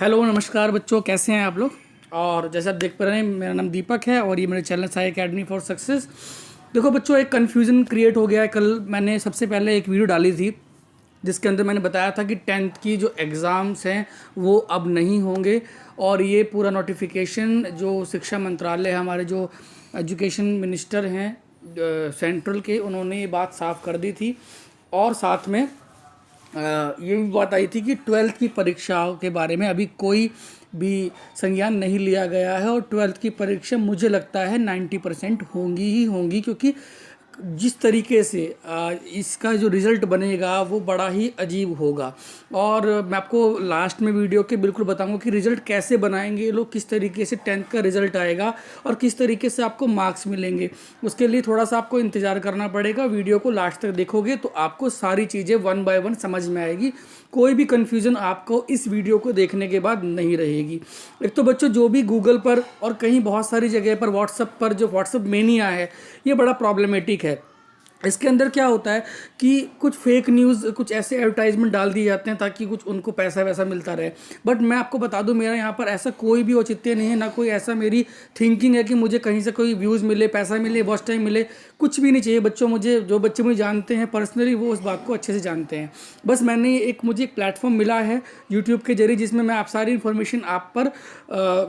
Hello नमस्कार बच्चों, कैसे हैं आप लोग। और जैसे आप देख पा रहे हैं, मेरा नाम दीपक है और ये मेरे channel Sai academy for success. देखो बच्चों, एक कन्फ्यूज़न क्रिएट हो गया है। कल मैंने सबसे पहले एक वीडियो डाली थी जिसके अंदर मैंने बताया था कि 10th की जो एग्ज़ाम्स हैं वो अब नहीं होंगे। और ये पूरा नोटिफिकेशन जो शिक्षा मंत्रालय है, हमारे जो एजुकेशन मिनिस्टर हैं सेंट्रल के, उन्होंने ये बात साफ कर दी थी। और साथ में ये भी बात आई थी कि 12th की परीक्षाओं के बारे में अभी कोई भी संज्ञान नहीं लिया गया है। और 12th की परीक्षा मुझे लगता है 90% होंगी ही होंगी, क्योंकि जिस तरीके से इसका जो रिज़ल्ट बनेगा वो बड़ा ही अजीब होगा। और मैं आपको लास्ट में वीडियो के बिल्कुल बताऊंगा कि रिज़ल्ट कैसे बनाएंगे ये लोग, किस तरीके से 10th का रिज़ल्ट आएगा और किस तरीके से आपको मार्क्स मिलेंगे। उसके लिए थोड़ा सा आपको इंतज़ार करना पड़ेगा। वीडियो को लास्ट तक देखोगे तो आपको सारी चीज़ें 1 बाय 1 समझ में आएगी। कोई भी कन्फ्यूज़न आपको इस वीडियो को देखने के बाद नहीं रहेगी। एक तो बच्चों, जो भी गूगल पर और कहीं बहुत सारी जगह पर व्हाट्सएप पर जो व्हाट्सएप मेनिया है, ये बड़ा प्रॉब्लमेटिक है। इसके अंदर क्या होता है कि कुछ फेक न्यूज़, कुछ ऐसे एडवर्टाइजमेंट डाल दिए जाते हैं ताकि कुछ उनको पैसा वैसा मिलता रहे। बट मैं आपको बता दूं, मेरा यहाँ पर ऐसा कोई भी औचित्य नहीं है, ना कोई ऐसा मेरी थिंकिंग है कि मुझे कहीं से कोई व्यूज़ मिले, पैसा मिले, वॉच टाइम मिले। कुछ भी नहीं चाहिए बच्चों। मुझे जो बच्चे मुझे जानते हैं पर्सनली, वो उस बात को अच्छे से जानते हैं। बस मुझे एक प्लेटफॉर्म मिला है यूट्यूब के जरिए, जिसमें मैं आप सारी इन्फॉर्मेशन आप पर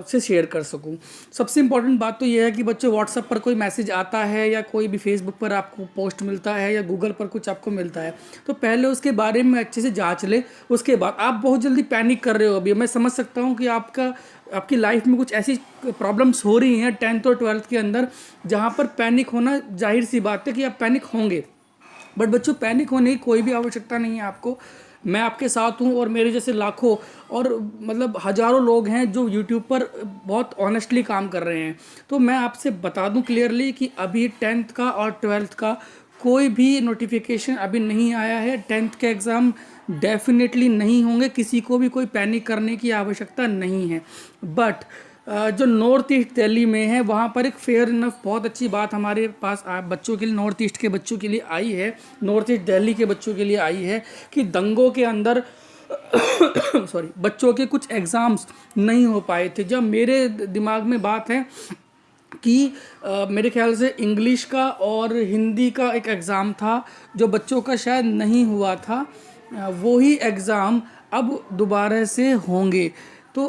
से शेयर कर सकूँ। सबसे इंपॉर्टेंट बात तो यह है कि बच्चों, व्हाट्सएप पर कोई मैसेज आता है या कोई भी फेसबुक पर आपको पोस्ट मिलता है या गूगल पर कुछ आपको मिलता है, तो पहले उसके बारे में अच्छे से जांच ले। उसके बाद आप बहुत जल्दी पैनिक कर रहे हो। अभी मैं समझ सकता हूँ कि आपकी लाइफ में कुछ ऐसी प्रॉब्लम्स हो रही हैं 10th और 12th के अंदर, जहाँ पर पैनिक होना जाहिर सी बात है कि आप पैनिक होंगे। बट बच्चों, पैनिक होने की कोई भी आवश्यकता नहीं है आपको। मैं आपके साथ हूँ और मेरे जैसे लाखों और मतलब हज़ारों लोग हैं जो यूट्यूब पर बहुत ऑनेस्टली काम कर रहे हैं। तो मैं आपसे बता दूं क्लियरली कि अभी 10th का और 12th का कोई भी नोटिफिकेशन अभी नहीं आया है। 10th के एग्ज़ाम डेफिनेटली नहीं होंगे, किसी को भी कोई पैनिक करने की आवश्यकता नहीं है। बट जो नॉर्थ ईस्ट दिल्ली में है, वहाँ पर एक फेयर इनफ बहुत अच्छी बात हमारे पास बच्चों के लिए, नॉर्थ ईस्ट के बच्चों के लिए आई है, नॉर्थ ईस्ट दिल्ली के बच्चों के लिए आई है कि दंगों के अंदर सॉरी, बच्चों के कुछ एग्ज़ाम्स नहीं हो पाए थे। जब मेरे दिमाग में बात है कि मेरे ख्याल से इंग्लिश का और हिंदी का एक एग्ज़ाम था जो बच्चों का शायद नहीं हुआ था, वो ही एग्ज़ाम अब दोबारा से होंगे। तो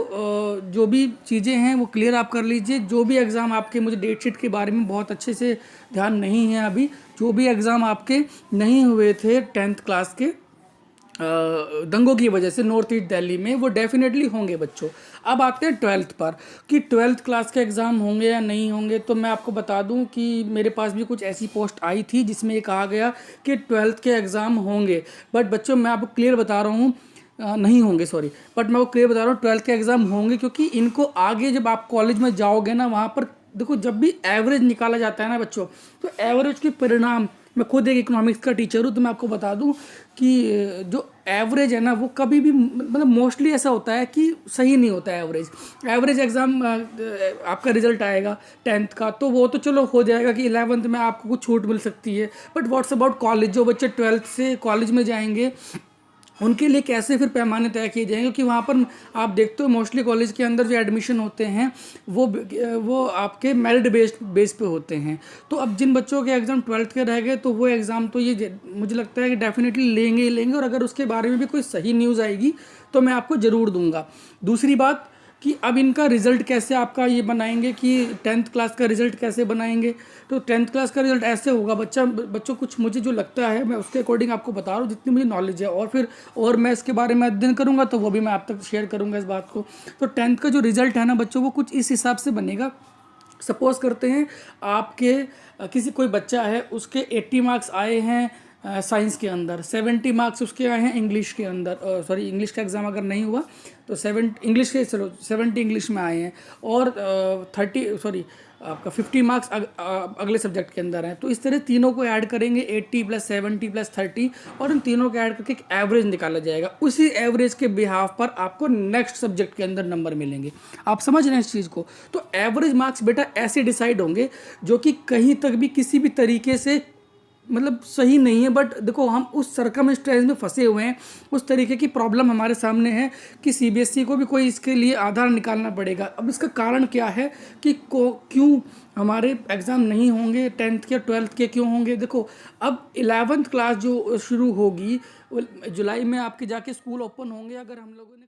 जो भी चीज़ें हैं वो क्लियर आप कर लीजिए। जो भी एग्ज़ाम आपके, मुझे डेट शीट के बारे में बहुत अच्छे से ध्यान नहीं है अभी, जो भी एग्ज़ाम आपके नहीं हुए थे 10th क्लास के दंगों की वजह से नॉर्थ ईस्ट दिल्ली में, वो डेफिनेटली होंगे बच्चों। अब आते हैं 12th पर कि 12th क्लास के एग्ज़ाम होंगे या नहीं होंगे। तो मैं आपको बता दूं कि मेरे पास भी कुछ ऐसी पोस्ट आई थी जिसमें ये कहा गया कि 12th के एग्ज़ाम होंगे। बट बच्चों, मैं आपको क्लियर बता रहा हूँ, नहीं होंगे, सॉरी, बट मैं वो क्लियर बता रहा हूँ 12th के एग्ज़ाम होंगे। क्योंकि इनको आगे जब आप कॉलेज में जाओगे ना, वहाँ पर देखो, जब भी एवरेज निकाला जाता है ना बच्चों, तो एवरेज के परिणाम, मैं खुद एक इकोनॉमिक्स का टीचर हूँ तो मैं आपको बता दूं कि जो एवरेज है ना, वो कभी भी, मतलब मोस्टली ऐसा होता है कि सही नहीं होता है एवरेज एग्ज़ाम। आपका रिजल्ट आएगा 10th का, तो वो तो चलो हो जाएगा कि 11th में आपको कुछ छूट मिल सकती है। बट व्हाट्स अबाउट कॉलेज, जो बच्चे 12th से कॉलेज में जाएंगे, उनके लिए कैसे फिर पैमाने तय किए जाएंगे। क्योंकि वहाँ पर आप देखते हो मोस्टली कॉलेज के अंदर जो एडमिशन होते हैं वो आपके मेरिट बेस पे होते हैं। तो अब जिन बच्चों के एग्ज़ाम 12th के रह गए, तो वो एग्ज़ाम तो ये मुझे लगता है कि डेफिनेटली लेंगे ही लेंगे। और अगर उसके बारे में भी कोई सही न्यूज़ आएगी तो मैं आपको ज़रूर दूंगा। दूसरी बात कि अब इनका रिज़ल्ट कैसे आपका ये बनाएंगे कि 10th क्लास का रिज़ल्ट कैसे बनाएंगे। तो 10th क्लास का रिज़ल्ट ऐसे होगा बच्चों, कुछ मुझे जो लगता है मैं उसके अकॉर्डिंग आपको बता रहा हूँ, जितनी मुझे नॉलेज है। और फिर और मैं इसके बारे में अध्ययन करूँगा तो वो भी मैं आप तक शेयर करूँगा इस बात को। तो 10th का जो रिज़ल्ट है ना बच्चों, वो कुछ इस हिसाब से बनेगा। सपोज़ करते हैं आपके किसी कोई बच्चा है, उसके 80 मार्क्स आए हैं साइंस के अंदर, 70 मार्क्स उसके आए हैं इंग्लिश के अंदर, सॉरी, इंग्लिश का एग्ज़ाम अगर नहीं हुआ तो 70 इंग्लिश में आए हैं, और 50 मार्क्स अगले सब्जेक्ट के अंदर हैं। तो इस तरह तीनों को ऐड करेंगे, 80 + 70 + 30, और इन तीनों को ऐड करके एक एवरेज निकाला जाएगा। उसी एवरेज के बिहाफ पर आपको नेक्स्ट सब्जेक्ट के अंदर नंबर मिलेंगे। आप समझ रहे हैं इस चीज़ को। तो एवरेज मार्क्स बेटा ऐसे डिसाइड होंगे जो कि कहीं तक भी किसी भी तरीके से मतलब सही नहीं है, बट देखो हम उस सरकमस्टेंस में फंसे हुए हैं, उस तरीके की प्रॉब्लम हमारे सामने है कि सीबीएसई को भी कोई इसके लिए आधार निकालना पड़ेगा। अब इसका कारण क्या है कि क्यों हमारे एग्ज़ाम नहीं होंगे, 10th के 12th के क्यों होंगे? देखो अब 11th क्लास जो शुरू होगी, जुलाई में आपके जाके स्कूल ओपन होंगे। अगर हम लोगों ने